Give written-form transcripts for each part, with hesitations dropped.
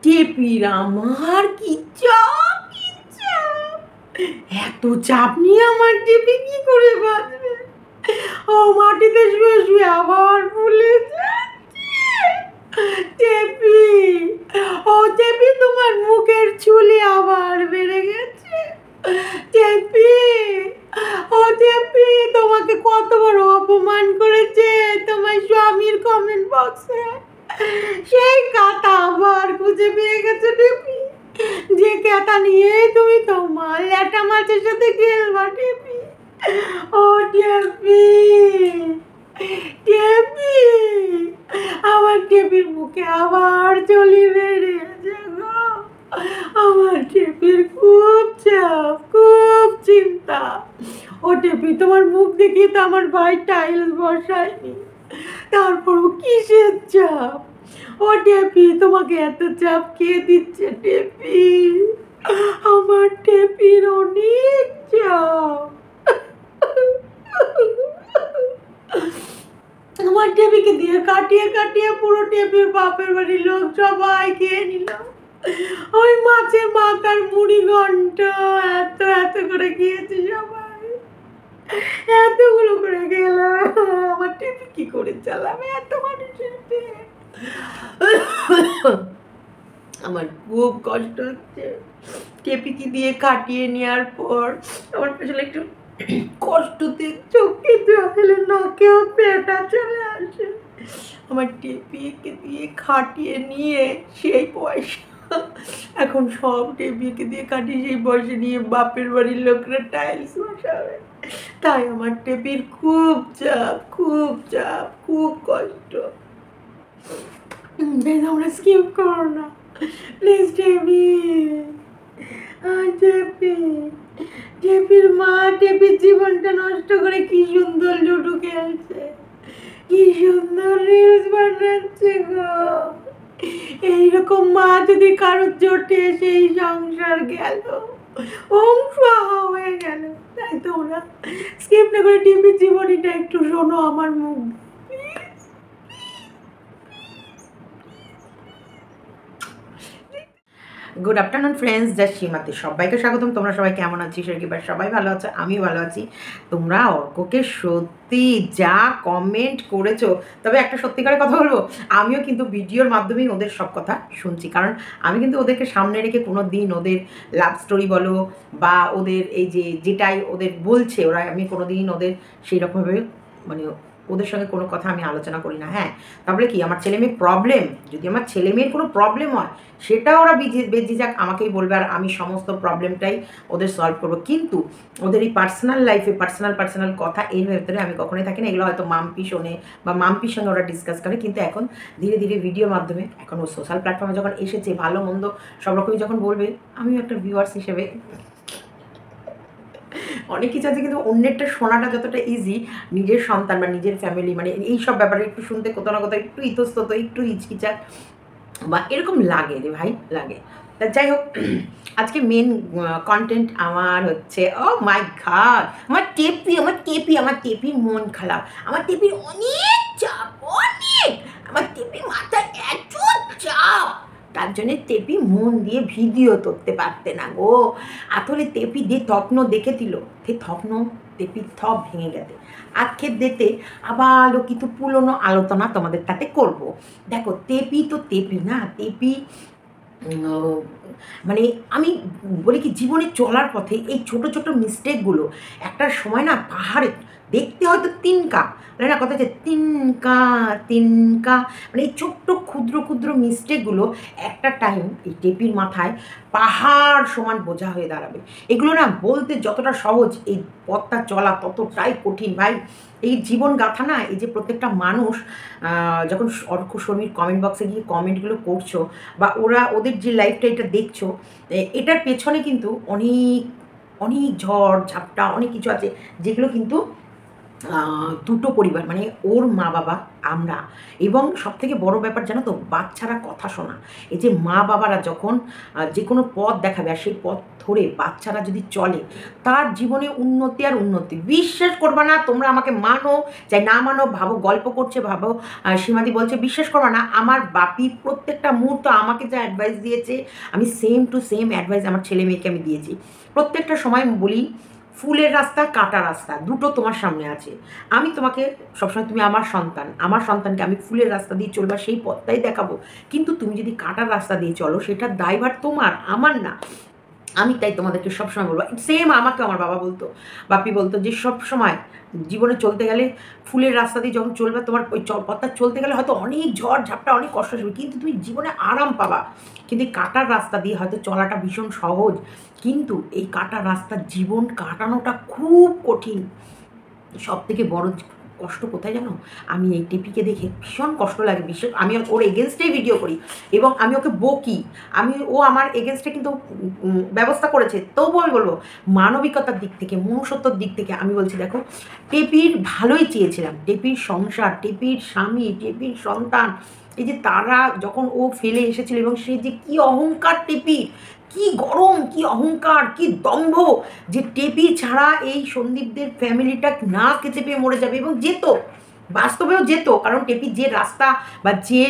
টেপির আমার কি চাপ, কি চাপ! এত চাপ নিয়ে আমার টেপি কি করে বাঁচবে? ও মাটিতে শুয়ে শুয়ে আবার ভুলে যাচ্ছে। টেপি, ও টেপি, তোমার মুখের চুলি আবার বেড়ে গেছে। টেপি, ও টেপি, তোমাকে কত বড় অপমান করেছে তোমার স্বামীর কমেন্ট বক্সে। সেই কাঁথা আবার খুঁজে পেয়ে গেছে টেপি, যে কাঁথা নিয়ে তুমি তোমার ল্যাটা মাছের সাথে খেলবা টেপি। ও টেপি, টেপি, আমার টেপির মুখে আবার চলি বেড়েছে গো। আমার টেপির খুব চাপ, খুব চিন্তা। ও টেপি, তোমার মুখ দেখি তো আমার ভাই টাইলস বসায়নি, তারপরও কিসের চাপ? ও টেপি, তোমাকে এত চাপ কে দিচ্ছে টেপি? আমার টেপির অনেক চাপ। আমার টেপিকে দিয়ে কাটিয়ে কাটিয়ে পুরো টেপির বাপের বাড়ির লোক সবাই খেয়ে নিল। ওই মাছের মাথার মুড়ি ঘন্ট এত এত করে খেয়েছে সবাই, এতগুলো করে গেল। আমার টেপি কি করে চালাবে এত মানুষের পেট? আমার খুব কষ্ট হচ্ছে। টেপিকে দিয়ে কাটিয়ে নেওয়ার পর আমার আসলে একটু কষ্টতে চোখে জল, নাকেও পেটা চলে আসে। আমার টেপিকে দিয়ে খাটিয়ে নিয়ে সেই পয়সা এখন সব টেপিকে দিয়ে কাটিয়ে সেই পয়সা নিয়ে বাপের বাড়ির লোকরা টাইলস বসাবে। তাই আমার টেপির খুব চাপ, খুব চাপ, খুব কষ্ট। তোমরা স্কিপ করো না প্লিজ টেপি। টেপি, টেপির মা টেপির জীবনটা নষ্ট করে কি সুন্দর লুডো খেলছে, কি সুন্দর রিলস বানাচ্ছে গো। এইরকম মা যদি কারোর জোটে সেই সংসার গেল, অংশ হয়ে গেল। তাই তোমরা স্কিপ না করে টিভির জীবনীটা একটু শোনো আমার মুখ। গুড আফটারনুন ফ্রেন্ডস, জাস্ট সীমাতে সবাইকে স্বাগতম। তোমরা সবাই কেমন আছি? কিংবা সবাই ভালো আছো, আমিও ভালো আছি। তোমরা অর্ককে সত্যি যা কমেন্ট করেছো, তবে একটা সত্যিকারের কথা বলবো, আমিও কিন্তু ভিডিওর মাধ্যমেই ওদের সব কথা শুনছি। কারণ আমি কিন্তু ওদেরকে সামনে রেখে কোনো দিন ওদের লাভ স্টোরি বলো বা ওদের এই যে যেটাই ওদের বলছে ওরা, আমি কোনো দিন ওদের সেই রকমভাবে মানে ওদের সঙ্গে কোনো কথা আমি আলোচনা করি না। হ্যাঁ, তাহলে কি আমার ছেলে মেয়ের প্রবলেম, যদি আমার ছেলে মেয়ের কোনো প্রবলেম হয় সেটা ওরা বেজিজাক আমাকেই বলবে, আর আমি সমস্ত প্রবলেমটাই ওদের সলভ করবো। কিন্তু ওদের এই পার্সোনাল লাইফে পার্সোনাল কথা এর ভেতরে আমি কখনোই থাকি না। এগুলো হয়তো মাম্পি শোনে বা মাম্পির সঙ্গে ওরা ডিসকাস করে। কিন্তু এখন ধীরে ধীরে ভিডিওর মাধ্যমে, এখন ও সোশ্যাল প্ল্যাটফর্মে যখন এসেছে, ভালো মন্দ সব রকমই যখন বলবে, আমিও একটা ভিউয়ার্স হিসেবে অনেক কিছু আছে। কিন্তু অন্যেরটা শোনাটা যতটা ইজি, নিজের সন্তান বা নিজের ফ্যামিলি মানে এই সব ব্যাপারে একটু শুনতে কোথাও না কোথাও একটু ইতস্তত, একটু হিচকিচাক বা এরকম লাগে রে ভাই, লাগে। তা যাই হোক, আজকে মেন কন্টেন্ট আমার হচ্ছে, ও মাই গড, আমার টেপির মন খারাপ। আমার টেপির অনেক চাপ, অনেক। আমার টেপির মাথায় এত চাপ, তার জন্যে টেপি মন দিয়ে ভিডিও করতে পারতে না গো। আসলে টেপি যে স্বপ্ন দেখেছিল, সে স্বপ্ন টেপির থপ ভেঙে গেছে। আজকে দিতে আবার কিছু পুরনো আলোচনা তোমাদের সাথে করব। দেখো, টেপি তো টেপি না, টেপি মানে আমি বলি কি, জীবনে চলার পথে এই ছোট ছোট মিস্টেকগুলো একটা সময় না পাহাড়ে দেখতে হয়তো তিনকা, মানে না কথা হচ্ছে তিনকা, মানে এই ছোট্ট ক্ষুদ্র ক্ষুদ্র মিস্টেকগুলো একটা টাইম এই টেপির মাথায় পাহাড় সমান বোঝা হয়ে দাঁড়াবে। এগুলো না বলতে যতটা সহজ, এই পথটা চলা ততটাই কঠিন ভাই। এই জীবন গাথা না, এই যে প্রত্যেকটা মানুষ যখন অর্ক শর্মীর কমেন্ট বক্সে গিয়ে কমেন্টগুলো করছো বা ওদের যে লাইফটা এটা দেখছো, এটার পেছনে কিন্তু অনেক অনেক ঝড় ঝাপটা অনেক কিছু আছে, যেগুলো কিন্তু দুটো পরিবার মানে ওর মা বাবা, আমরা, এবং সবথেকে বড় ব্যাপার জানো তো, বাচ্চারা কথা শোনা। এই যে মা বাবারা যখন যে কোনো পথ দেখাবে আর সেই পথ ধরে বাচ্চারা যদি চলে, তার জীবনে উন্নতি আর উন্নতি। বিশ্বাস করবা না, তোমরা আমাকে মানো চাই না মানো, ভাবো গল্প করছে, ভাবো সীমাদি বলছে, বিশ্বাস করবা না, আমার বাপি প্রত্যেকটা মুহূর্ত আমাকে যা অ্যাডভাইস দিয়েছে, আমি সেম টু সেম অ্যাডভাইস আমার ছেলে মেয়েকে আমি দিয়েছি। প্রত্যেকটা সময় বলি, ফুলের রাস্তা, কাটা রাস্তা, দুটো তোমার সামনে আছে। আমি তোমাকে সবসময়, তুমি আমার সন্তান, আমার সন্তানকে আমি ফুলের রাস্তা দিয়ে চলবা সেই পথটাই দেখাবো, কিন্তু তুমি যদি কাটার রাস্তা দিয়ে চলো, সেটার দায়ভার তোমার, আমার না। আমি তাই তোমাদেরকে সবসময় বলবো, সেম আমাকে আমার বাবা বলতো, বাপি বলতো যে সবসময় জীবনে চলতে গেলে ফুলের রাস্তা দিয়ে যখন চলবে, তোমার ওই পথটা চলতে গেলে হয়তো অনেক ঝড় ঝাপটা, অনেক কষ্ট আসবে, কিন্তু তুমি জীবনে আরাম পাবা। কিন্তু এই কাটার রাস্তা দিয়ে হয়তো চলাটা ভীষণ সহজ, কিন্তু এই কাটার রাস্তার জীবন কাটানোটা খুব কঠিন। সব থেকে বড় কষ্ট কোথায় জানো? আমি এই টিপিকে দেখে ভীষণ কষ্ট লাগে, বিশেষ আমি ওর এগেনস্টেই ভিডিও করি এবং আমি ওকে বকি, ও আমার এগেনস্টে কিন্তু ব্যবস্থা করেছে, তবুও আমি বলবো মানবিকতার দিক থেকে, মনুষ্যত্বর দিক থেকে আমি বলছি, দেখো টেপির ভালোই চেয়েছিলাম, টেপির সংসার, টেপির স্বামী, টেপির সন্তান, এই যে তারা যখন ও ফেলে এসেছিল, এবং সে যে কি অহংকার টেপির, কি গরম, কি অহংকার, কি দম্ভ, যে টেপি ছাড়া এই সন্দীপদের ফ্যামিলিটা না খেতে পেয়ে মরে যাবে, এবং যেত, বাস্তবেও যেত, কারণ টেপি যে রাস্তা বা যে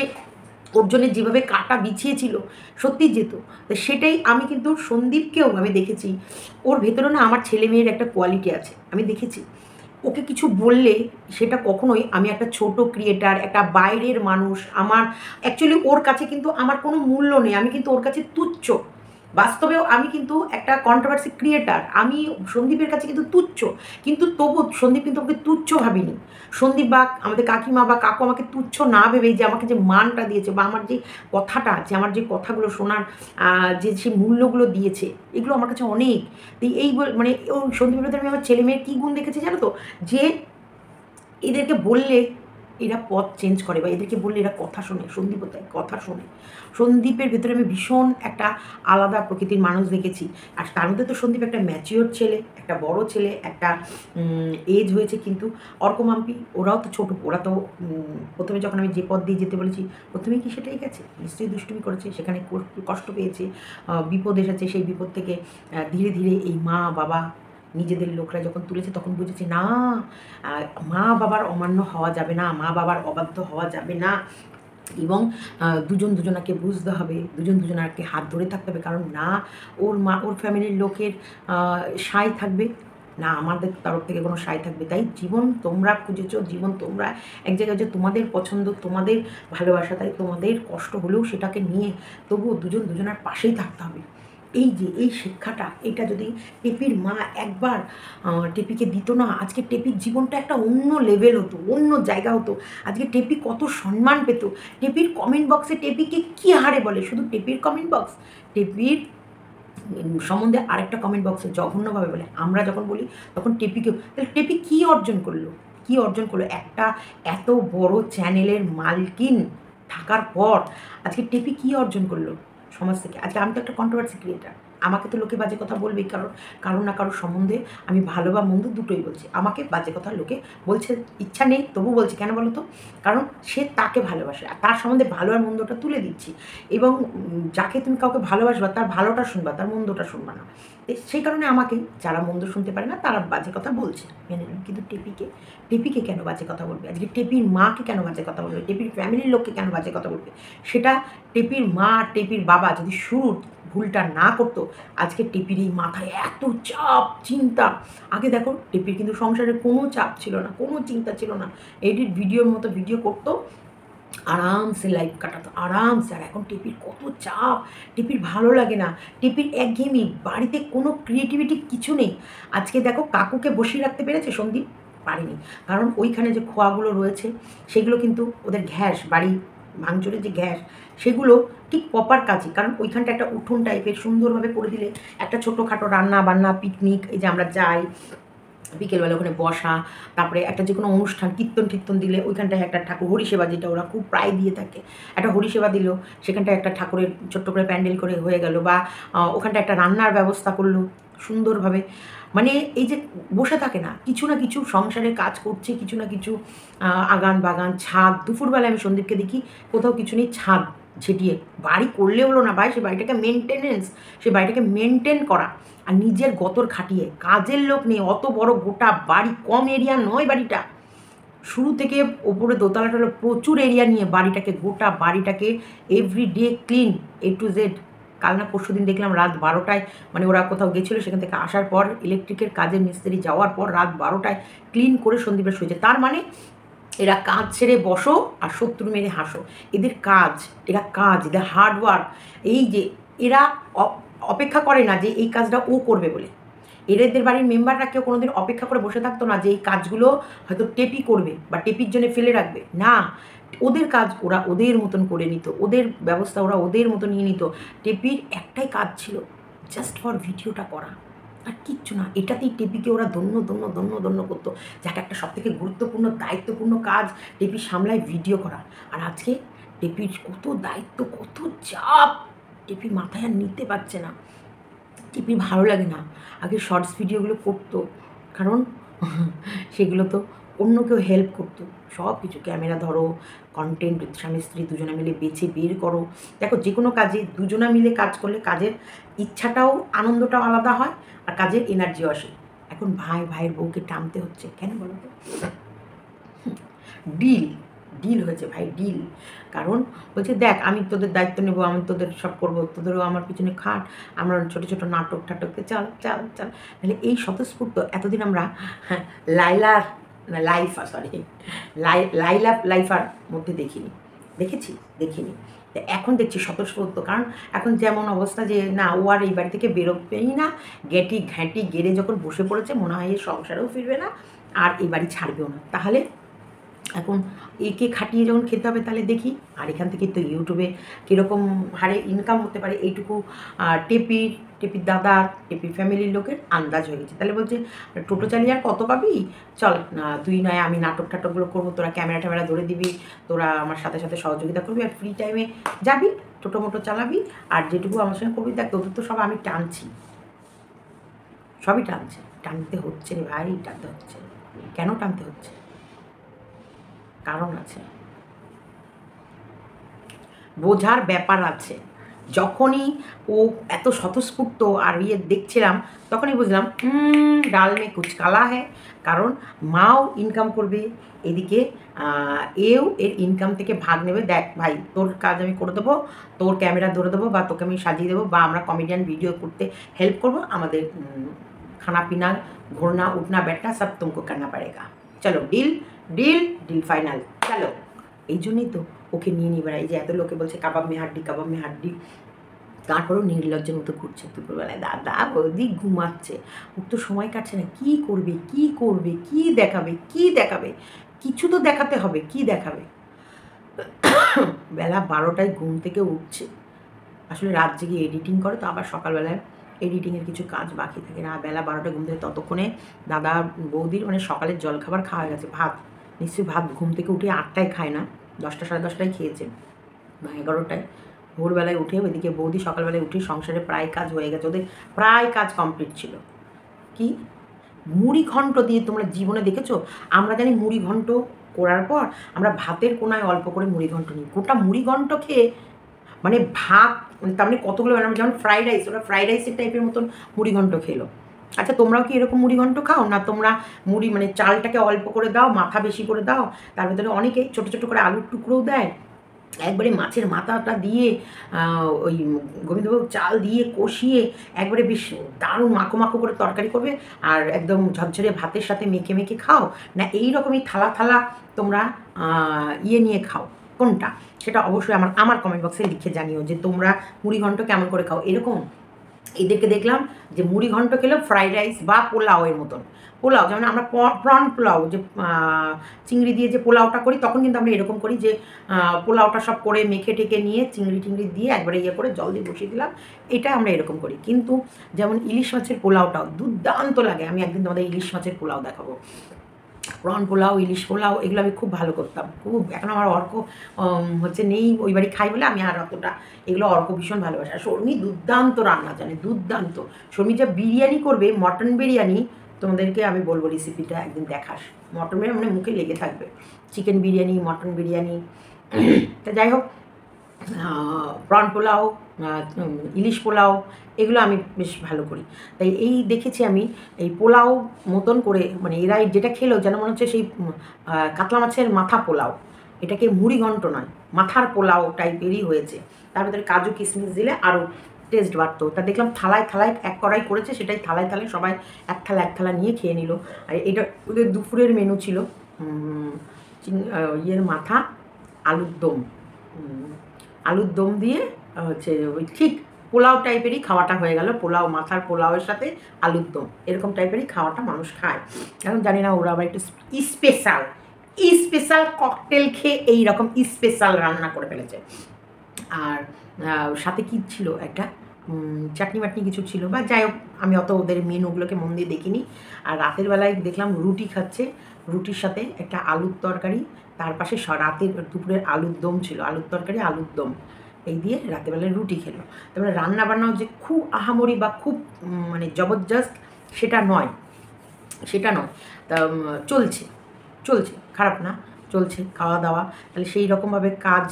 ওর জন্য যেভাবে কাটা বিছিয়েছিল, সত্যি যেত। তো সেটাই আমি কিন্তু সন্দীপকেও আমি দেখেছি, ওর ভেতরে না আমার ছেলে মেয়ের একটা কোয়ালিটি আছে, আমি দেখেছি ওকে কিছু বললে সেটা কখনোই, আমি একটা ছোট ক্রিয়েটার, একটা বাইরের মানুষ, আমার অ্যাকচুয়ালি ওর কাছে কিন্তু আমার কোনো মূল্য নেই, আমি কিন্তু ওর কাছে তুচ্ছ। বাস্তবেও আমি কিন্তু একটা কন্ট্রোভার্সি ক্রিয়েটার, আমি সন্দীপের কাছে কিন্তু তুচ্ছ, কিন্তু তবু সন্দীপ কিন্তু আমাকে তুচ্ছ ভাবিনি। সন্দীপ বা আমাদের কাকিমা বা কাকু আমাকে তুচ্ছ না ভেবেই যে আমাকে যে মানটা দিয়েছে, বা আমার যে কথাটা, যে আমার যে কথাগুলো শোনার যে সে মূল্যগুলো দিয়েছে, এগুলো আমার কাছে অনেক। তো এই মানে সন্দীপের ভেতরে আমি আমার ছেলে মেয়ের কী গুণ দেখেছি জানো তো, যে এদেরকে বললে এরা পথ চেঞ্জ করে, বা এদেরকে বললে এরা কথা শোনে, সন্দীপও তাই কথা শোনে। সন্দীপের ভেতরে আমি ভীষণ একটা আলাদা প্রকৃতির মানুষ দেখেছি, আর তার মধ্যে তো সন্দীপ একটা ম্যাচিওর ছেলে, একটা বড় ছেলে, একটা এজ হয়েছে, কিন্তু অর্ক মাম্পি ওরাও তো ছোটো, ওরা তো প্রথমে যখন আমি যে পথ দিয়ে যেতে বলেছি, প্রথমেই কি সেটাই গেছে? নিশ্চয়ই দুষ্টুমি করেছে, সেখানে কষ্ট পেয়েছে, বিপদ এসেছে, সেই বিপদ থেকে ধীরে ধীরে এই মা বাবা নিজেদের লোকরা যখন তুলেছে, তখন বুঝেছে না, মা বাবার অমান্য হওয়া যাবে না, মা বাবার অবাধ্য হওয়া যাবে না, এবং দুজন দুজনাকে বুঝতে হবে, দুজন দুজনাকে হাত ধরে থাকতে হবে, কারণ না ওর মা, ওর ফ্যামিলির লোকের সায় থাকবে, না আমাদের তরফ থেকে কোনো সায় থাকবে। তাই জীবন তোমরা খুঁজেছো, জীবন তোমরা এক জায়গায়, যে তোমাদের পছন্দ, তোমাদের ভালোবাসা, তাই তোমাদের কষ্ট হলেও সেটাকে নিয়ে তবুও দুজন দুজনার পাশেই থাকতে হবে। এই যে এই শিক্ষাটা, এটা যদি টেপির মা একবার টেপিকে দিত না, আজকে টেপির জীবনটা একটা অন্য লেভেল হতো, অন্য জায়গা হতো, আজকে টেপি কত সম্মান পেত। টেপির কমেন্ট বক্সে টেপিকে কী হারে বলে, শুধু টেপির কমেন্ট বক্স, টেপির সম্বন্ধে আরেকটা কমেন্ট বক্সে জঘন্যভাবে বলে, আমরা যখন বলি তখন টেপিকেও, তাহলে টেপি কী অর্জন করলো, কী অর্জন করলো? একটা এত বড় চ্যানেলের মালকিন থাকার পর আজকে টেপি কী অর্জন করলো সমাজ থেকে? আজকে আমি তো একটা কন্ট্রোভার্সি ক্রিয়েটার, আমাকে তো লোকে বাজে কথা বলবেই, কারণ কারোর না কারোর সম্বন্ধে আমি ভালো বা মন্দ দুটোই বলছি, আমাকে বাজে কথা লোকে বলছে, ইচ্ছা নেই তবু বলছি, কেন বলো তো? কারণ সে তাকে ভালোবাসে, আর তার সম্বন্ধে ভালো আর মন্দটা তুলে দিচ্ছি, এবং যাকে তুমি কাউকে ভালোবাসবা তার ভালোটা শুনবা, তার মন্দটা শুনবা না। সেই কারণে আমাকে যারা মন্দ শুনতে পারে না তারা বাজে কথা বলছে, মেনে নিন। কিন্তু টেপিকে কেন বাজে কথা বলবে? আজকে টেপির মাকে কেন বাজে কথা বলবে? টেপির ফ্যামিলির লোককে কেন বাজে কথা বলবে? সেটা টেপির মা, টেপির বাবা যদি শুরুর ভুলটা না করতো, আজকে টেপির এই মাথায় এত চাপ চিন্তা। আগে দেখো টেপির কিন্তু সংসারে কোনো চাপ ছিল না, কোনো চিন্তা ছিল না, এডিট ভিডিওর মতো ভিডিও করতো, আরামসে লাইফ কাটাতো, আরামসে। আর এখন টেপির কত চাপ, টেপির ভালো লাগে না, টেপির একঘেয়েমি, বাড়িতে কোনো ক্রিয়েটিভিটি কিছু নেই। আজকে দেখো কাকুকে বসিয়ে রাখতে পেরেছে সন্দীপ? পারেনি, কারণ ওইখানে যে খোয়াগুলো রয়েছে সেগুলো কিন্তু ওদের গ্যাস, বাড়ি ভাঙচুরের যে গ্যাস, সেগুলো ঠিক প্রপার কাজই, কারণ ওইখানটা একটা উঠোন টাইপের সুন্দরভাবে করে দিলে একটা ছোটোখাটো রান্না বান্না, পিকনিক, এই যে আমরা যাই বিকেলবেলা ওখানে বসা, তারপরে একটা যে কোনো অনুষ্ঠান কীর্তন টীর্তন দিলে ওইখানটায় একটা ঠাকুর হরিসেবা, যেটা ওরা খুব প্রায় দিয়ে থাকে, একটা হরিসেবা দিল, সেখানটায় একটা ঠাকুরের ছোট্ট করে প্যান্ডেল করে হয়ে গেল, বা ওখানটা একটা রান্নার ব্যবস্থা করলো সুন্দরভাবে। মানে এই যে বসে থাকে না, কিছু না কিছু সংসারে কাজ করছে, কিছু না কিছু আগান বাগান, ছাদ, দুপুরবেলায় আমি সন্দীপকে দেখি কোথাও কিছু নেই, ছাদ ঝেঁটিয়ে বাড়ি করলে হলো না ভাই, সে বাড়িটাকে মেনটেনেন্স, সে বাড়িটাকে মেনটেন করা, আর নিজের গতর খাটিয়ে, কাজের লোক নেই, অত বড় গোটা বাড়ি, কম এরিয়া নয় বাড়িটা, শুরু থেকে ওপরে দোতলাটা হলো প্রচুর এরিয়া নিয়ে বাড়িটাকে, গোটা বাড়িটাকে everyday clean, A to Z. কাল না পরশু দিন দেখলাম রাত 12টায়, মানে ওরা কোথাও গেছিলো, সেখান থেকে আসার পর ইলেকট্রিকের কাজের মিস্ত্রি যাওয়ার পর রাত 12টায় ক্লিন করে সন্দীপের শুয়েছে। তার মানে এরা কাজ ছেড়ে বসো আর শত্রু মেরে হাসো, এদের কাজ, এরা কাজ, এদের হার্ডওয়ার্ক। এই যে এরা অপেক্ষা করে না যে এই কাজটা ও করবে বলে, এদের বাড়ির মেম্বাররা কেউ কোনোদিন অপেক্ষা করে বসে থাকতো না যে এই কাজগুলো হয়তো টেপি করবে বা টেপির জন্য ফেলে রাখবে, না, ওদের কাজ ওরা ওদের মতন করে নিত, ওদের ব্যবস্থা ওরা ওদের মতো নিয়ে নিত। টেপির একটাই কাজ ছিল, জাস্ট ফর ভিডিওটা করা, আর কিচ্ছু না। এটাতেই টেপিকে ওরা ধন্য ধন্য ধন্য ধন্য করতো, যাকে একটা সবথেকে গুরুত্বপূর্ণ দায়িত্বপূর্ণ কাজ টেপি সামলায় ভিডিও করা। আর আজকে টেপির কত দায়িত্ব, কত চাপ, টেপি মাথায় আর নিতে পারছে না, টিপি ভালো লাগে না। আগে শর্টস ভিডিওগুলো করতো, কারণ সেগুলো তো অন্য কেউ হেল্প করতো, সব কিছু ক্যামেরা ধরো, কন্টেন্ট স্বামী স্ত্রী দুজনে মিলে বেছে বের করো। দেখো যে কোনো কাজে দুজনা মিলে কাজ করলে কাজের ইচ্ছাটাও, আনন্দটাও আলাদা হয়, আর কাজের এনার্জিও আসে। এখন ভাই ভাইয়ের বউকে টানতে হচ্ছে কেন বলো তো? ডিল, ডিল হয়েছে ভাই, ডিল। কারণ বলছে দেখ আমি তোদের দায়িত্ব নেবো, আমি তোদের সব করবো, তোদেরও আমার পিছনে খাট, আমরা ছোটো ছোটো নাটক ঠাটককে চাল চাল চাল। তাহলে এই স্বতঃস্ফূর্ত এতদিন আমরা লাইলার লাইফা সরি লাইলা লাইফার মধ্যে দেখিনি, দেখিনি। এখন দেখছি স্বতঃস্ফূর্ত, কারণ এখন যেমন অবস্থা যে না, ও আর এই বাড়ি থেকে বেরোবেই না, ঘ্যাঁটি গেড়ে যখন বসে পড়েছে, মনে হয় এই সংসারেও ফিরবে না আর এই বাড়ি ছাড়বেও না। তাহলে এখন একে খাটিয়ে যখন খেতে হবে, তাহলে দেখি। আর এখান থেকে তো ইউটিউবে কীরকম হারে ইনকাম হতে পারে এইটুকু টেপির দাদা, টেপির ফ্যামিলির লোকের আন্দাজ হয়ে গেছে। তাহলে বলছে টোটো চালিয়ে আর কত পাবি, চল তুই নয় আমি নাটক টাটকগুলো করবো, তোরা ক্যামেরা ট্যামেরা ধরে দিবি, তোরা আমার সাথে সাথে সহযোগিতা করবি, আর ফ্রি টাইমে যাবি টোটো মোটো চালাবি, আর যেটুকু আমার সঙ্গে করবি, দেখ তোদের তো সব আমি টানছি, সবই টানতে হচ্ছে রে ভাই, টানতে হচ্ছে। কেন টানতে হচ্ছে? কারণ আছে, বোঝার ব্যাপার আছে। যখনই ও এত স্বতঃস্ফূর্ত আর দেখছিলাম, তখনই বুঝলাম ডাল মে কুচ কালা হ্যায়। কারণ মাও ইনকাম করবে, এদিকে এও এর ইনকাম থেকে ভাগ নেবে। দেখ ভাই, তোর কাজ আমি করে দেবো, তোর ক্যামেরা ধরে দেবো, বা তোকে আমি সাজিয়ে দেবো, বা আমরা কমেডিয়ান ভিডিও করতে হেল্প করবো, আমাদের খানা পিনা ঘোরনা উঠনা बैठना সব তুমকো করনা পড়েগা। চলো ডিল ডিল ডিল ফাইনাল, চলো। এই জন্যই তো ওকে নিয়ে নিয়ে বেড়াই, যে এত লোকে বলছে কাবাব মে হাড্ডি, তারপরেও নির্লজ্জের মতো ঘুরছে দুপুরবেলায়, দাদা বৌদি ঘুমাচ্ছে, ওর তো সময় কাটছে না, কি করবে কি দেখাবে, কিছু তো দেখাতে হবে, কি দেখাবে? বেলা 12টায় ঘুম থেকে উঠছে, আসলে রাত জেগে এডিটিং করে, তো আবার সকালবেলায় এডিটিংয়ের কিছু কাজ বাকি থাকে না। বেলা 12টায় ঘুম থেকে, ততক্ষণে দাদা বৌদির মানে সকালের জলখাবার খাওয়া গেছে, ভাত, নিশ্চয়ই ভাত ঘুম থেকে উঠে 8টায় খায় না, 10টা সাড়ে 10টায় খেয়েছে, 11টায় ভোরবেলায় উঠে, ওইদিকে বৌদি সকালবেলায় উঠে সংসারে প্রায় কাজ হয়ে গেছে, ওদের প্রায় কাজ কমপ্লিট ছিল। কি মুড়ি ঘন্ট দিয়ে তোমরা জীবনে দেখেছো? আমরা জানি মুড়ি ঘন্ট করার পর আমরা ভাতের কোনায় অল্প করে মুড়ি ঘন্ট নিই, গোটা মুড়ি ঘন্ট খেয়ে মানে ভাত, মানে তার মানে কতগুলো বানাবো, যেমন ফ্রাইড রাইস, ওরা ফ্রাইড রাইসের টাইপের মতন মুড়ি ঘন্ট খেলো। আচ্ছা তোমরাও কি এরকম মুড়ি ঘন্ট খাও? না তোমরা মুড়ি মানে চালটাকে অল্প করে দাও, মাথা বেশি করে দাও, তার ভিতরে অনেকে ছোটো ছোটো করে আলুর টুকরোও দেয়, একবারে মাছের মাথাটা দিয়ে ওই গোবিন্দভোগ চাল দিয়ে কষিয়ে একবারে বেশ দারুণ মাখো মাখো করে তরকারি করবে, আর একদম ঝরঝরে ভাতের সাথে মেখে মেখে খাও, না এই রকমই থালা থালা তোমরা নিয়ে খাও, কোনটা? সেটা অবশ্যই আমার কমেন্ট বক্সে লিখে জানিও যে তোমরা মুড়ি ঘন্ট কেমন করে খাও। এরকম এদেরকে দেখলাম যে মুড়ি ঘন্ট খেলো ফ্রাইড রাইস বা পোলাওয়ের মতন। পোলাও যেমন আমরা প্রন পোলাও যে চিংড়ি দিয়ে যে পোলাওটা করি, তখন কিন্তু আমরা এরকম করি যে পোলাওটা সব করে মেখে টেকে নিয়ে চিংড়ি টিংড়ি দিয়ে একবারে ইয়ে করে জল দিয়ে বসিয়ে দিলাম, এটা আমরা এরকম করি। কিন্তু যেমন ইলিশ মাছের পোলাওটাও দুর্দান্ত লাগে। আমি একদিন তোমাদের ইলিশ মাছের পোলাও দেখাবো। প্রন পোলাও, ইলিশ পোলাও এগুলো আমি খুব ভালো করতাম, খুব। এখন আমার অর্ক হচ্ছে নেই, ওই বাড়ি খাই বলে আমি আর অতটা এগুলো অর্ক ভীষণ ভালোবাসে। আর শর্মি দুর্দান্ত রান্না জানে, দুর্দান্ত। শর্মি যা বিরিয়ানি করবে, মটন বিরিয়ানি, তোমাদেরকে আমি বলবো রেসিপিটা একদিন দেখাস। মটন বিরিয়ানি মানে মুখে লেগে থাকবে, চিকেন বিরিয়ানি, মটন বিরিয়ানি। তা যাই হোক, প্রন পোলাও, ইলিশ পোলাও এগুলো আমি বেশ ভালো করি। তাই এই দেখেছি আমি এই পোলাও মতন করে, মানে এরা যেটা খেলো যেন মনে হচ্ছে সেই কাতলা মাছের মাথা পোলাও, এটাকে মুড়ি ঘন্ট নয়, মাথার পোলাও টাইপেরই হয়েছে। তার ভিতরে কাজু কিশমিশ দিলে আরও টেস্ট বাড়তো। তা দেখলাম থালায় থালায় এক কড়াই করেছে, সেটাই থালায় থালায় সবাই এক থালা নিয়ে খেয়ে নিল। আর এটা ওদের দুপুরের মেনু ছিল ইয়ের মাথা, আলুর দম, আলুর দম দিয়ে হচ্ছে ওই ঠিক পোলাও টাইপেরই খাওয়াটা হয়ে গেল। পোলাও, মাথার পোলাওয়ের সাথে আলুর দম, এরকম টাইপেরই খাওয়াটা মানুষ খায়। এখন জানি না ওরা আবার একটু স্পেশাল ককটেল খেয়ে এইরকম স্পেশাল রান্না করে ফেলেছে। আর সাথে কী ছিল, একটা চাটনি বাটনি কিছু ছিল, বা যাই হোক আমি অত ওদের মেনুগুলোকে মন দিয়ে দেখিনি। আর রাতের বেলায় দেখলাম রুটি খাচ্ছে, রুটির সাথে একটা আলুর তরকারি, তার পাশে রাতের দুপুরের আলুর দম ছিল, আলুর তরকারি আলুর দম, এই দিয়ে রাতেরবেলায় রুটি খেলো। তারপরে রান্নাবান্নাও যে খুব আহামরি বা খুব মানে জবরদস্ত সেটা নয়, তা চলছে, খারাপ না, চলছে খাওয়া দাওয়া। তাহলে সেই রকমভাবে কাজ,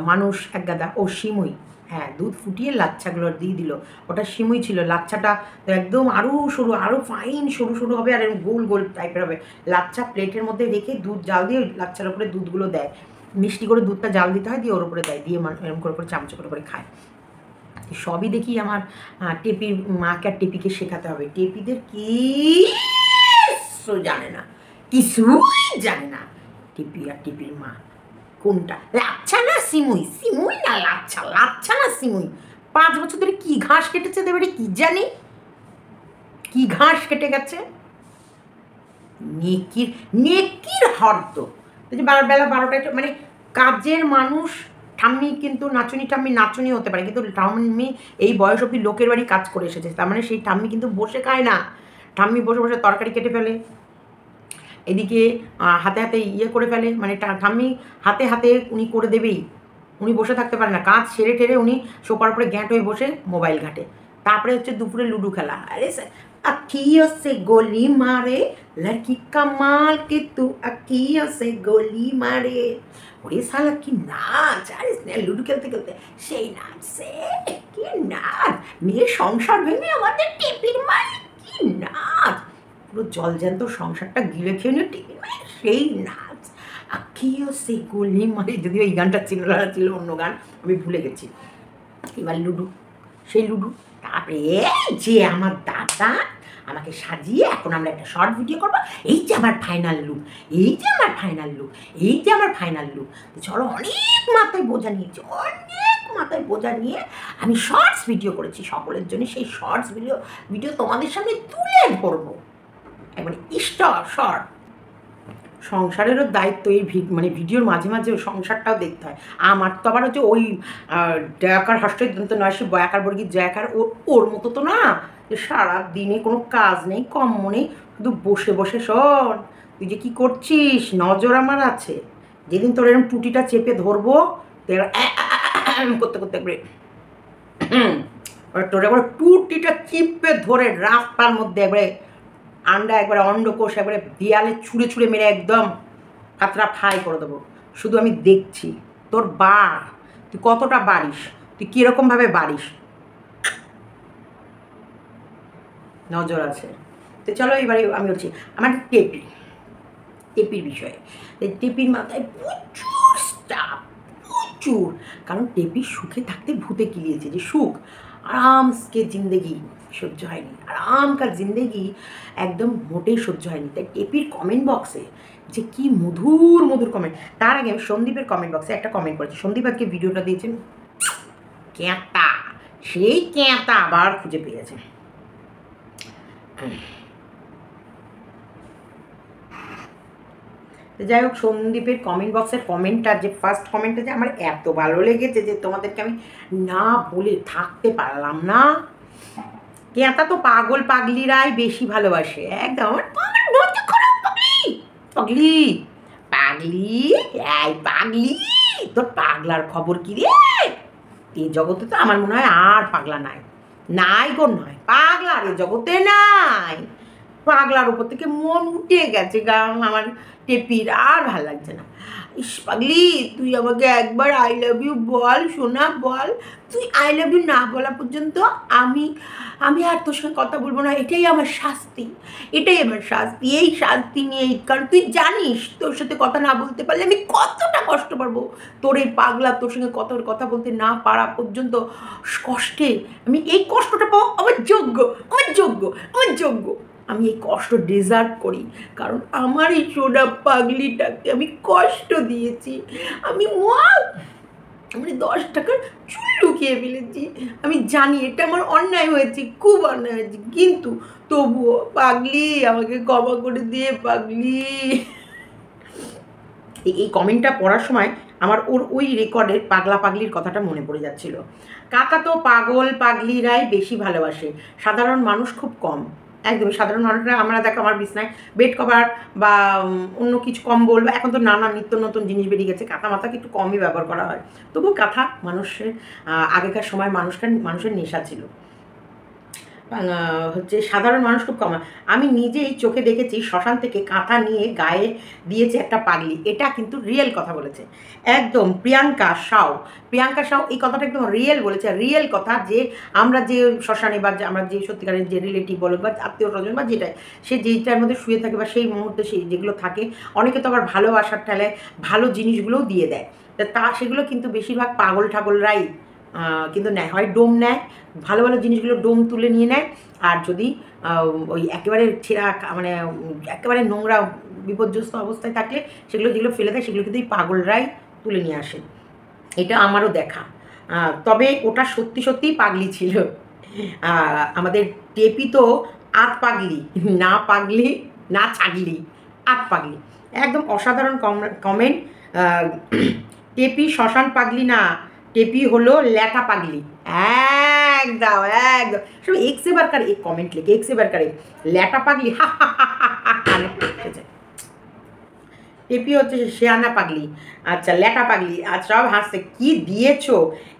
মানুষ একগাদা। ও সিমুই, হ্যাঁ, দুধ ফুটিয়ে লাচ্ছাগুলো দিয়ে দিল, ওটা সিমুই ছিল। লাচ্ছাটা তো একদম আরও সরু, আরও ফাইন সরু হবে, আর এরকম গোল গোল টাইপের হবে। লাচ্ছা প্লেটের মধ্যে রেখে দুধ জাল দিয়ে ওই লাচ্ছার উপরে দুধগুলো দেয়, মিষ্টি করে দুধটা জাল দিতে হয়, দিয়ে ওর উপরে দেয়, দিয়ে এরকম করে চামচ করে খায়। সবই দেখি আমার টেপির মাকে আর টেপিকে শেখাতে হবে। টেপিদের কিছু জানে না, কিছুই জানে না। টিপি আর টিপির মা কোনটা, লাচ্ছা না সিমুই, সিমুই না লাচ্ছা, লাচ্ছা না সিমুই। 5 বছর ধরে কি ঘাস কেটেছে দেবে, কি জানি কি ঘাস কেটে গেছে। নেকির হর্দ। বেলা 12টায়, মানে কাজের মানুষ। ঠাম্মি কিন্তু নাচুনি হতে পারে, কিন্তু ঠাম্মি এই বয়স অব্দি লোকের বাড়ি কাজ করে এসেছে, তার মানে সেই ঠাম্মি কিন্তু বসে খায় না। ঠাম্মি বসে বসে তরকারি কেটে ফেলে, এদিকে হাতে হাতে ইয়ে করে ফেলে, মানে ঠাম্মি হাতে উনি করে দেবেই, উনি বসে থাকতে পারে না। কাজ সেরে টেরে উনি সোফার উপরে গ্যাঁট হয়ে বসে মোবাইল ঘাটে। তারপরে হচ্ছে দুপুরে লুডো খেলা। আরে अखियों से गोली मारे लड़की कमाल के तू अखियों से गोली मारे। ওরে শালা কি নাচ! আরে লুডো খেলতে খেলতে সেই নাচ, সে কি নাচ! মেয়ের সংসার ভেঙে আমাদের টেপির মালিক, কি নাচ! পুরো জলজ্যান্ত সংসারটা গিলে খেয়ে নিয়ে টেপির মালিক সেই নাচ। আখিও সে গোলি মারে, যদিও এই গানটা ছিল অন্য গান, আমি ভুলে গেছি। এবার লুডো, সেই লুডো। তারপরে যে আমার দাদা আমাকে সাজিয়ে, এখন আমরা একটা শর্ট ভিডিও করবো, এই যে আমার ফাইনাল লুক, চলো, অনেক মাথায় বোঝা নিয়ে আমি শর্টস ভিডিও করেছি সকলের জন্য। সেই শর্টস ভিডিও তোমাদের সামনে তুলে ধরবো, মানে শর্ট। সংসারেরও দায়িত্ব, এই মানে ভিডিওর মাঝে মাঝে সংসারটাও দেখতে হয়। আমার তো আবার হচ্ছে ওই জয়াকার হস্টের তো নয়, সে বয়াকার বর্গীর জয়াকার, ওর মতো তো না যে সারাদিনে কোনো কাজ নেই, কম্ম নেই, শুধু বসে বসে শোন। তুই যে কী করছিস, নজর আমার আছে। যেদিন তোর এরকম টুটিটা চেপে ধরবো, করতে একবারে তোর একবার টুটিটা চিপে ধরে রাস্তার মধ্যে একবারে একবারে অন্ডকোষ একবারে দেয়ালে ছুঁড়ে মেরে একদম কাতরা ফ্রাই করে দেবো। শুধু আমি দেখছি তোর তুই কতটা বাড়িস, তুই কীরকমভাবে বাড়িস, নজর আছে। তো চলো এবারে আমি বলছি আমার টেপির বিষয়ে। টেপির মাথায় প্রচুর স্টাফ, প্রচুর। কারণ টেপি সুখে থাকতে ভূতে কিলিয়েছে, যে সুখ আরামকে জিন্দেগি সহ্য হয়নি, আরামকার জিন্দেগি একদম মোটেই সহ্য হয়নি। তাই টেপির কমেন্ট বক্সে যে কি মধুর কমেন্ট। তার আগে আমি সন্দীপের কমেন্ট বক্সে একটা কমেন্ট করেছি। সন্দীপ আজকে ভিডিওটা দিয়েছেন ক্যাঁটা, সেই ক্যাঁতা আবার খুঁজে পেয়েছে। যাই হোক, সন্দীপের কমেন্ট বক্সের কমেন্টটা, যে ফার্স্ট কমেন্টটা, যে আমার এত ভালো লেগেছে যে তোমাদেরকে আমি না বলে থাকতে পারলাম না। ক্যাঁতা তো পাগল পাগলিরাই বেশি ভালোবাসে, একদম পাগলি পাগলি, এই পাগলি, তোর পাগলার খবর কি রে? এই জগতে তো আমার মনে হয় আর পাগলা নাই, নাই গো নয়, পাগলার এই জগতে নাই। পাগলার উপর থেকে মন উঠে গেছে গা আমার টেপির, আর ভাল লাগছে না। ইস পাগলি, তুই আমাকে একবার আই লাভ ইউ বল, সোনা বল। তুই আই লাভ ইউ না বলা পর্যন্ত আমি আমি আর তোর সঙ্গে কথা বলবো না। এটাই আমার শাস্তি, এটাই আমার শাস্তি। এই শাস্তি নিয়ে, কারণ তুই জানিস তোর সাথে কথা না বলতে পারলে আমি কতটা কষ্ট পাবো। তোর এই পাগলা তোর সঙ্গে কথা বলতে না পারা পর্যন্ত কষ্টে আমি, এই কষ্টটা পাবো আমার যোগ্য, আমার যোগ্য, আমার যোগ্য। আমি এই কষ্ট ডিজার্ভ করি, কারণ আমার এই সোনা পাগলিটাকে আমি কষ্ট দিয়েছি। আমি মানে 10 টাকার চুল লুকিয়ে ফেলেছি। আমি জানি এটা আমার অন্যায় হয়েছে, খুব অন্যায় হয়েছে, কিন্তু তবুও পাগলি আমাকে ক্ষমা করে দিয়ে পাগলি। এই কমেন্টটা পড়ার সময় আমার ওই রেকর্ডের পাগলা পাগলির কথাটা মনে পড়ে যাচ্ছিল। কাকা তো পাগল পাগলিরাই বেশি ভালোবাসে, সাধারণ মানুষ খুব কম। একদমই সাধারণ মানুষরা, আমরা দেখো আমার বিছনায় বেড কভার বা অন্য কিছু কম্বল, বা এখন তো নানা নিত্য নতুন জিনিস বেরিয়ে গেছে, কাঁথা মাথাকে একটু কমই ব্যবহার করা হয়। তবুও কাঁথা মানুষের, আগেকার সময় মানুষের নেশা ছিল। হচ্ছে সাধারণ মানুষ খুব কম। আমি নিজেই চোখে দেখেছি শ্মশান থেকে কাঁথা নিয়ে গায়ে দিয়েছে একটা পাগলি। এটা কিন্তু রিয়েল কথা বলেছে একদম প্রিয়াঙ্কা সাউ। প্রিয়াঙ্কা সাউ এই কথাটা একদম রিয়েল বলেছে, রিয়েল কথা। যে আমরা যে শ্মশানে বা আমরা যে সত্যিকারের যে রিলেটিভ বলো বা আত্মীয় স্বজন বা যেটাই, সে যেইটার মধ্যে শুয়ে থাকে বা সেই মুহূর্তে সেই যেগুলো থাকে, অনেকে তো আবার ভালোবাসার ঠেলায় ভালো জিনিসগুলোও দিয়ে দেয়। তা সেগুলো কিন্তু বেশিরভাগ পাগল ঠাগলরাই কিন্তু নেয়, হয় ডোম নেয়, ভালো ভালো জিনিসগুলো ডোম তুলে নিয়ে নেয়। আর যদি ওই একেবারে ছেঁড়া, মানে একেবারে নোংরা বিপর্যস্ত অবস্থায় থাকলে সেগুলো যেগুলো ফেলে দেয়, সেগুলো কিন্তু এই পাগলরাই তুলে নিয়ে আসে। এটা আমারও দেখা। তবে ওটা সত্যি সত্যিই পাগলি ছিল। আমাদের টেপি তো আত পাগলি, না পাগলি না ছাগলি, আত পাগলি। একদম অসাধারণ কমেন্ট। টেপি শ্মশান পাগলি না, টেপি হলো ল্যাটা পাগলি। একদম একদম সব এক্সে বার করে এক কমেন্ট লিখে, এক্সে বার করে ল্যাটা পাগলি, হা হা হা। টেপি হচ্ছে শেয়ানা পাগলি, আচ্ছা ল্যাটা পাগলি, আচ্ছা সব হাসছে। কি দিয়েছো,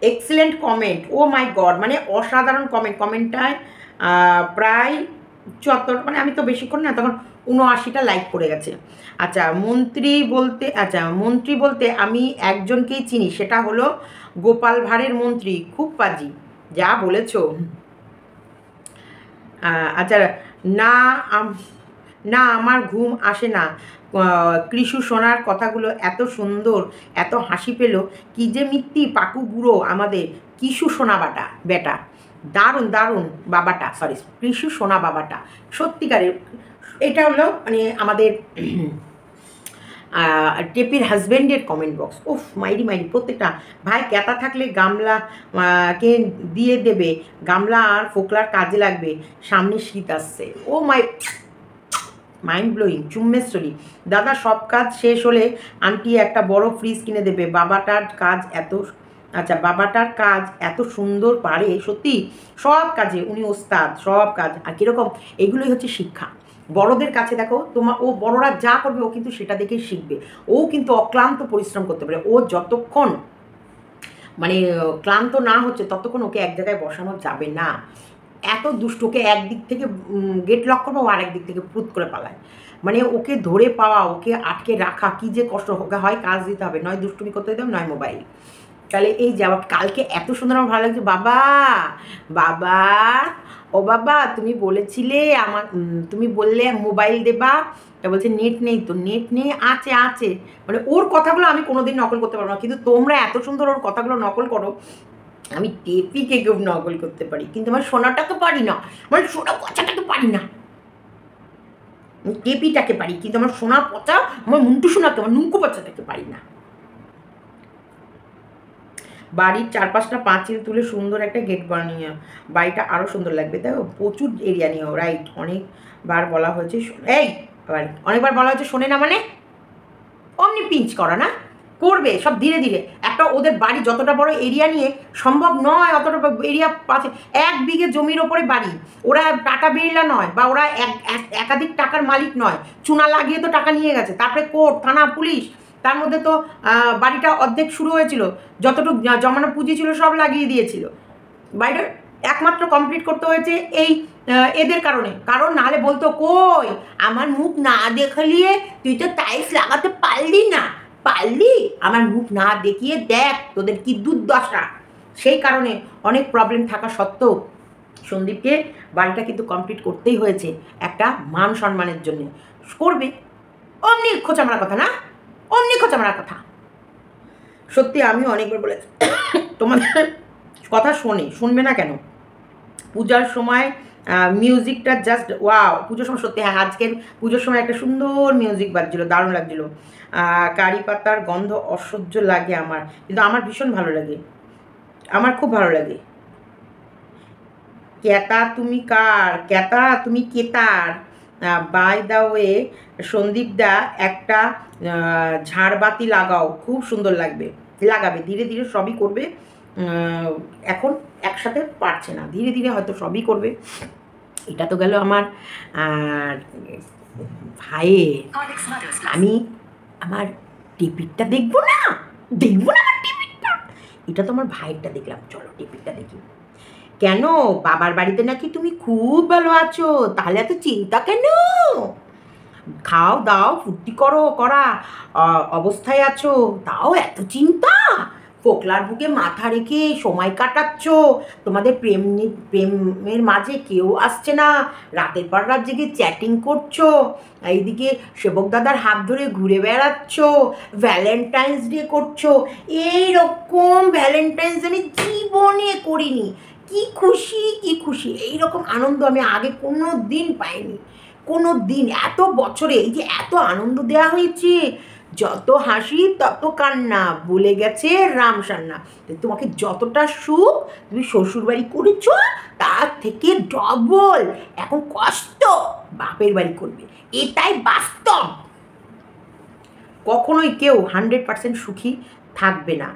এক্সিলেন্ট কমেন্ট, ও মাই গড, মানে অসাধারণ কমেন্টটায় প্রায় 74, মানে আমি তো বেশিক্ষণ না, তখন 79টা লাইক পড়ে গেছে। আচ্ছা মন্ত্রী বলতে আমি একজনকেই চিনি, সেটা হলো গোপাল ভাঁড়ের মন্ত্রী, খুব পাজি, যা বলেছো। আচ্ছা, না না আমার ঘুম আসে না, কৃষু সোনার কথাগুলো এত সুন্দর, এত হাসি পেল, কি যে মিত্তি পাকু বুড়ো আমাদের কিশু সোনা বেটা, দারুণ দারুণ বাবাটা, সরি কৃষু সোনা বাবাটা, সত্যিকারের। এটা হলো মানে আমাদের টেপির হাজব্যান্ডের কমেন্ট বক্স। উফ মাইরি প্রত্যেকটা। ভাই ক্যাতা থাকলে গামলা কে দিয়ে দেবে, গামলা আর ফোকলার কাজে লাগবে, সামনে শীত আসছে। ও মাইন্ড ব্লোয়িং, চুম্মেশ্বরী। দাদা সব কাজ শেষ হলে আন্টি একটা বড় ফ্রিজ কিনে দেবে, বাবাটার কাজ এত সুন্দর পারে, সত্যি সব কাজে উনি ওস্তাদ, সব কাজ। আর কীরকম, এগুলোই হচ্ছে শিক্ষা। বড়দের কাছে দেখো ও বড়রা যা করবে ও কিন্তু সেটা দেখেই শিখবে। ও কিন্তু অক্লান্ত পরিশ্রম করতে পারে। ও যতক্ষণ মানে ক্লান্ত না হচ্ছে ততক্ষণ ওকে এক জায়গায় বসানো যাবে না। এত দুষ্ট, ওকে একদিক থেকে গেট লক করবো, আর একদিক থেকে পুত করে পালায়। মানে ওকে ধরে পাওয়া, ওকে আটকে রাখা কি যে কষ্ট। ওকে হয় কাজ দিতে হবে, নয় দুষ্টুমি করতে দিতে হবে, নয় মোবাইল। তাহলে এই যে আবার কালকে এত সুন্দর আমার ভালো লাগছে, বাবা বাবা ও বাবা তুমি বলেছিলে তুমি বললে মোবাইল দেবা, তা বলছে নেট নেই, তো নেট নেই, আছে। মানে ওর কথাগুলো আমি কোনোদিন নকল করতে পারবো না, কিন্তু তোমরা এত সুন্দর ওর কথাগুলো নকল করো। আমি টেপিকে কেউ নকল করতে পারি, কিন্তু আমার সোনাটাকে পারি না, মানে সোনা পচাটাকে পারি না। আমি টেপিটাকে পারি, কিন্তু আমার সোনা পচা, আমার মুন্টু সোনাকে, আমার নুঙ্কু পচাটাকে পারি না। বাড়ির 4-5টা পাঁচিল তুলে সুন্দর একটা গেট বানিয়ে বাড়িটা আরও সুন্দর লাগবে। দেখো প্রচুর এরিয়া নিয়েও, রাইট, অনেকবার বলা হয়েছে। এই অনেকবার বলা হয়েছে শোনে না মানে অমনি পিঞ্চ করা না, করবে সব ধীরে ধীরে। একটা ওদের বাড়ি যতটা বড় এরিয়া নিয়ে সম্ভব নয়, অতটা এরিয়া পাচ্ছে, 1 বিঘে জমির ওপরে বাড়ি। ওরা টাটা বিড়লা নয়, বা ওরা একাধিক টাকার মালিক নয়, চুনা লাগিয়ে তো টাকা নিয়ে গেছে। তারপরে কোর্ট, থানা, পুলিশ, তার মধ্যে তো বাড়িটা অর্ধেক শুরু হয়েছিল, যতটুকু জমানো পুঁজি ছিল সব লাগিয়ে দিয়েছিল। বাড়িটা একমাত্র কমপ্লিট করতে হয়েছে এই এদের কারণে, কারণ নাহলে বলতো কই আমার মুখ না দেখালিয়ে তুই তো টাইলস লাগাতে পারলি না, পারলি আমার মুখ না দেখিয়ে দেখ তোদের কি দুর্দশা। সেই কারণে অনেক প্রবলেম থাকা সত্ত্বেও সন্দীপকে বাড়িটা কিন্তু কমপ্লিট করতেই হয়েছে একটা মান সম্মানের জন্য। করবে অমনি খোঁচামারা কথা না, অমনি খোঁচামারা কথা। সত্যি আমি অনেকবার বলেছি তোমাদের কথা শুনবে না কেন? পূজার সময় মিউজিকটা জাস্ট ওয়াও, পুজোর সময় সত্যি, হ্যাঁ আজকের পুজোর সময় একটা সুন্দর মিউজিক বাজছিল, দারুণ লাগছিল। কারি পাতার গন্ধ অসহ্য লাগে আমার, কিন্তু আমার ভীষণ ভালো লাগে, আমার খুব ভালো লাগে। কেতা তুমি কার, কেতা তুমি কেতার। বাই দা ওয়ে সন্দীপদা একটা ঝাড়বাতি লাগাও, খুব সুন্দর লাগবে, লাগাবে ধীরে ধীরে সবই করবে। এখন একসাথে পারছে না, ধীরে ধীরে হয়তো সবই করবে। এটা তো গেল আমার ভাইয়ের। আমি আমার টিপিটটা দেখবো না, আমার টিপিটটা। এটা তো আমার ভাইয়েরটা দেখলাম, চলো টিপিটটা দেখি। কেন বাবার বাড়িতে নাকি তুমি খুব ভালো আছো, তাহলে এত চিন্তা কেন? খাও দাও ফুর্তি করা অবস্থায় আছো, তাও এত চিন্তা? ফোকলার বুকে মাথা রেখে সময় কাটাচ্ছ, তোমাদের প্রেমের মাঝে কেউ আসছে না, রাতের পর রাত জেগে চ্যাটিং করছো, এইদিকে সেবক দাদার হাত ধরে ঘুরে বেড়াচ্ছ, ভ্যালেন্টাইন্স ডে করছো। এইরকম ভ্যালেন্টাইন্স আমি জীবনে করিনি। কি খুশি, এইরকম আনন্দ আমি আগে কোনো দিন পাইনি, কোনো দিন। এত বছরে এই যে এত আনন্দ দেওয়া হয়েছে, যত হাসি তত কান্না, বলে গেছে রাম সান্না। তোমাকে যতটা সুখ তুমি শ্বশুরবাড়ি করেছ তার থেকে ডবল এখন কষ্ট বাপের বাড়ি করবে, এটাই বাস্তব। কখনোই কেউ 100% সুখী থাকবে না,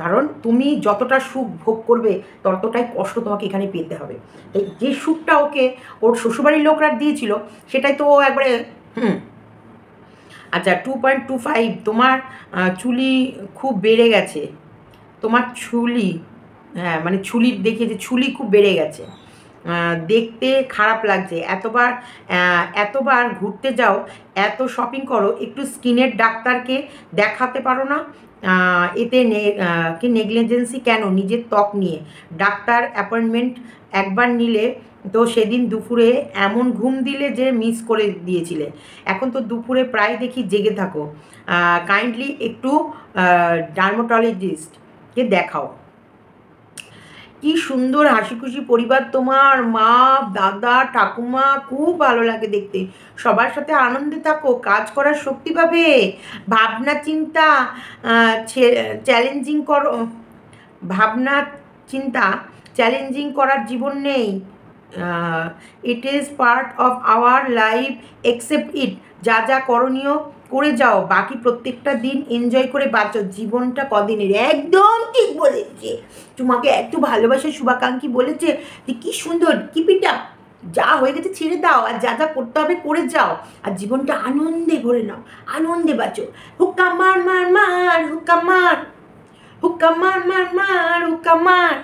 কারণ তুমি যতটা সুখ ভোগ করবে ততটাই কষ্ট তোমাকে এখানে পেতে হবে। তাই যে সুখটা ওকে ওর শ্বশুরবাড়ির লোকরা দিয়েছিল সেটাই তো ও একবারে আচ্ছা 2.25। তোমার চুলি খুব বেড়ে গেছে, তোমার চুলি, হ্যাঁ মানে চুলি দেখিয়েছে, চুলি খুব বেড়ে গেছে, দেখতে খারাপ লাগছে। এতবার ঘুরতে যাও, এত শপিং করো, একটু স্কিনের ডাক্তারকে দেখাতে পারো না? এতে কি নেগলিজেন্সি কেন নিজের ত্বক নিয়ে? ডাক্তার অ্যাপয়েন্টমেন্ট একবার নিলে তো সেদিন দুপুরে এমন ঘুম দিলে যে মিস করে দিয়েছিলে, এখন তো দুপুরে প্রায় দেখি জেগে থাকো। কাইন্ডলি একটু ডার্মাটোলজিস্টকে দেখাও। কি সুন্দর হাসি খুশি পরিবার তোমার, মা দাদা ঠাকুমা, খুব ভালো লাগে দেখতে। সবার সাথে আনন্দে থাকো, কাজ করার শক্তি পাবে, ভাবনা চিন্তা চ্যালেঞ্জিং করো, ভাবনা চিন্তা চ্যালেঞ্জিং করার জীবন নেই। It is part of our life, accept it. যা যা করণীয় করে যাও, বাকি প্রত্যেকটা দিন এনজয় করে বাঁচো, জীবনটা কদিনের। একদম ঠিক বলেছে, তোমাকে একটু ভালোবাসার শুভাকাঙ্ক্ষী বলেছে যে কি সুন্দর, কিপিটা যা হয়ে গেছে ছেড়ে দাও, আর যা যা করতে হবে করে যাও, আর জীবনটা আনন্দে ভরে নাও, আনন্দে বাঁচো। হুক্কা মার মার মার, হুক্কা মার, হুক্কা মার মার মার, হুক্কা মার।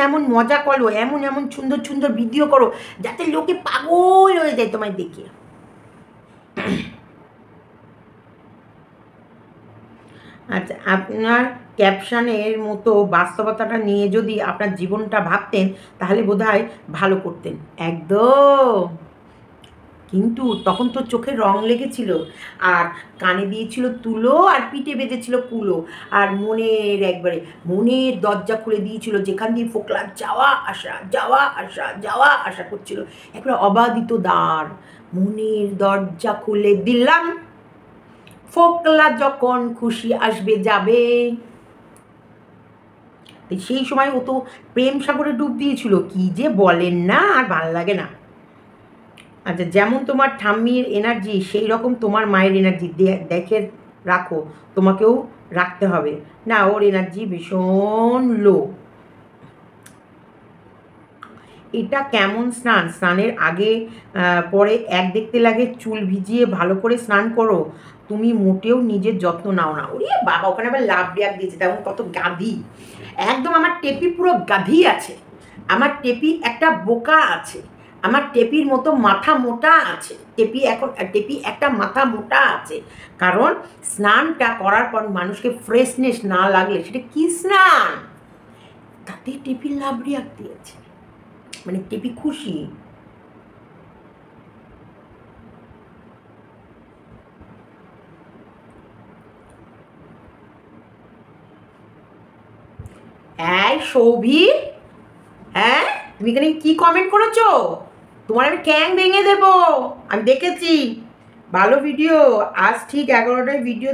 এমন মজা করো, এমন সুন্দর সুন্দর ভিডিও করো যাতে লোকে পাগল হয়ে যায় তোমায় দেখে। আচ্ছা, আপনার ক্যাপশনের মতো বাস্তবতাটা নিয়ে যদি আপনার জীবনটা ভাবতেন তাহলে বোধহয় ভালো করতেন। একদম, কিন্তু তখন তো চোখে রং লেগেছিল, আর কানে দিয়েছিল তুলো, আর পিঠে বেঁধেছিল কুলো, আর মনের দরজা খুলে দিয়েছিল, যেখান দিয়ে ফোকলা যাওয়া আসা করছিল, একবারে অবাধিত দ্বার। মনের দরজা খুলে দিলাম, ফোকলা যখন খুশি আসবে যাবে, সেই সময় ও তো প্রেম সাগরে ডুব দিয়েছিল, কি যে বলেন না, আর ভাল লাগে না। আচ্ছা, যেমন তোমার ঠাম্মির এনার্জি সেই রকম তোমার মায়ের এনার্জি দেখে রাখো, তোমাকেও রাখতে হবে। না, ওর এনার্জি ভীষণ লো। এটা কেমন স্নান? স্নানের আগে পরে এক দেখতে লাগে, চুল ভিজিয়ে ভালো করে স্নান করো, তুমি মোটেও নিজের যত্ন নাও না। ওরে বাবা, ওখানে আবার লাভ রিয়াক দিয়েছে, তেমন কত গাধি। একদম আমার টেপি পুরো গাধি আছে, আমার টেপি একটা বোকা আছে, আমার টেপির মতো মাথা মোটা আছে, টেপি একটা মাথা মোটা আছে। কারণ স্নানটা করার পর মানুষকে ফ্রেশনেস না লাগলে সেটা কি স্নান? তাতে টেপির লাভ রিয়াক দিয়েছে, মানে টেপি খুশি। এই সৌভিক, হ্যাঁ তুমি এখানে কি কমেন্ট করেছো? তোমার আমি ক্যাং ভেঙে দেবো, আমি দেখেছি। ভালো ভিডিও, আজ ঠিক 11টায় ভিডিও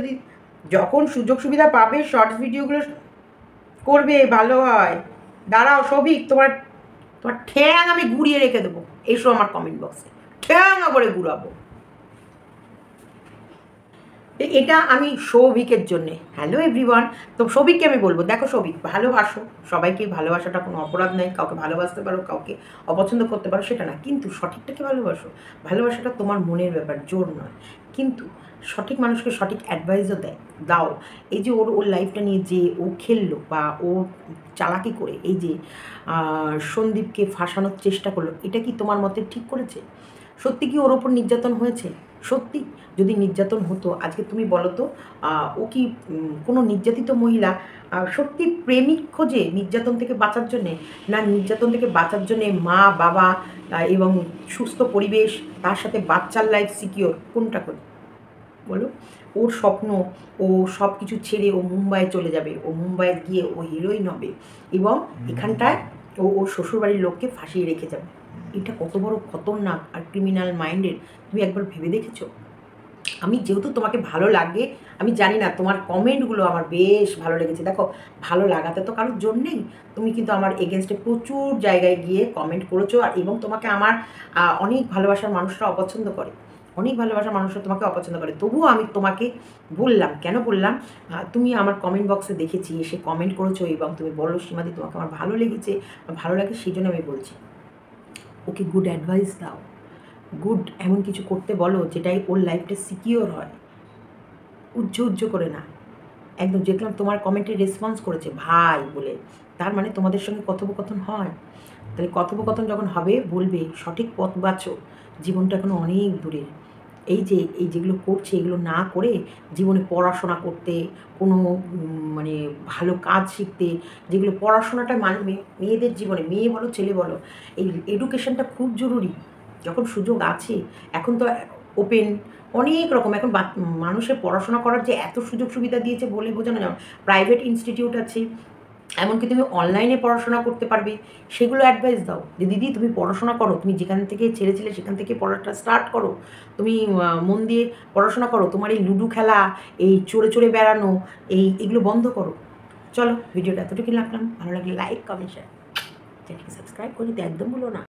যখন সুযোগ সুবিধা পাবে শর্টস ভিডিওগুলো করবে, ভালো হয়। দাঁড়াও সৌভিক, তোমার তোমার ঠ্যাং আমি ঘুরিয়ে রেখে দেবো, এসো আমার কমেন্ট বক্সে, ঠ্যাং করে ঘুরাবো। এটা আমি সৌভিকের জন্যে। হ্যালো এভরিওয়ান, তো সৌভিককে আমি বলবো, দেখো সৌভিক, ভালোবাসো, সবাইকে ভালোবাসাটা কোনো অপরাধ নেই, কাউকে ভালোবাসতে পারো, কাউকে অপছন্দ করতে পারো, সেটা না, কিন্তু সঠিকটাকে ভালোবাসো। ভালোবাসাটা তোমার মনের ব্যাপার, জোর নয়। কিন্তু সঠিক মানুষকে সঠিক অ্যাডভাইসও দাও। এই যে ওর লাইফটা নিয়ে যে ও খেললো বা ও চালাকি করে এই যে সন্দীপকে ফাঁসানোর চেষ্টা করলো, এটা কি তোমার মতে ঠিক করেছে? সত্যি কি ওর ওপর নির্যাতন হয়েছে? সত্যি যদি নির্যাতন হতো, আজকে তুমি বলো তো, ও কি কোনো নির্যাতিত মহিলা সত্যি প্রেমিক খোঁজে নির্যাতন থেকে বাঁচার জন্যে, না নির্যাতন থেকে বাঁচার জন্যে মা বাবা এবং সুস্থ পরিবেশ, তার সাথে বাচ্চার লাইফ সিকিওর, কোনটা করে বলো? ওর স্বপ্ন, ও সব কিছু ছেড়ে ও মুম্বাইয়ে চলে যাবে, ও মুম্বাইয়ে গিয়ে ও হিরোইন হবে এবং এখানটায় ও ওর শ্বশুরবাড়ির লোককে ফাঁসিয়ে রেখে যাবে। এটা কত বড় খতরনাক আর ক্রিমিনাল মাইন্ডেড, তুমি একবার ভেবে দেখেছো? আমি যেহেতু তোমাকে ভালো লাগে, আমি জানি না, তোমার কমেন্টগুলো আমার বেশ ভালো লেগেছে। দেখো, ভালো লাগাতে তো কারোর জন্যেই, তুমি কিন্তু আমার এগেনস্টে প্রচুর জায়গায় গিয়ে কমেন্ট করেছো, আর এবং তোমাকে আমার অনেক ভালোবাসার মানুষরা অপছন্দ করে, অনেক ভালোবাসার মানুষরা তোমাকে অপছন্দ করে। তবুও আমি তোমাকে বললাম, কেন বললাম, তুমি আমার কমেন্ট বক্সে দেখেছি এসে কমেন্ট করেছো এবং তুমি বলো সীমাদি তোমাকে আমার ভালো লেগেছে, ভালো লাগে, সেই জন্য আমি বলছি। ওকে গুড অ্যাডভাইস দাও, গুড এমন কিছু করতে বলো যেটাই ওর লাইফটা সিকিওর হয়। উজ্জ করে না। একদম দেখলাম তোমার কমেন্টে রেসপন্স করেছে ভাই বলে, তার মানে তোমাদের সঙ্গে কথোপকথন হয়। তাহলে কথোপকথন যখন হবে, বলবে সঠিক পথ বাছো, জীবনটা এখনো অনেক দূরে। এই যেগুলো করছে, এগুলো না করে জীবনে পড়াশোনা করতে, কোনো মানে ভালো কাজ শিখতে, যেগুলো পড়াশোনাটা মেয়েদের জীবনে, মেয়ে বলো ছেলে বলো, এই এডুকেশনটা খুব জরুরি। যখন সুযোগ আছে, এখন তো ওপেন অনেক রকম, এখন মানুষের পড়াশোনা করার যে এত সুযোগ সুবিধা দিয়েছে বলে বোঝানো যাবে। প্রাইভেট ইনস্টিটিউট আছে, এমনকি তুমি অনলাইনে পড়াশোনা করতে পারবে, সেগুলো অ্যাডভাইস দাও যে দিদি তুমি পড়াশোনা করো, তুমি যেখান থেকে ছেড়েছিলে সেখান থেকে পড়াটা স্টার্ট করো, তুমি মন দিয়ে পড়াশোনা করো, তোমার এই লুডো খেলা, এই চড়ে চড়ে বেড়ানো, এগুলো বন্ধ করো। চলো, ভিডিওটা এতটুকু রাখলাম, ভালো লাগলে লাইক কমেন্ট শেয়ার, চ্যানেলকে সাবস্ক্রাইব করে দিতে একদম ভুলো না।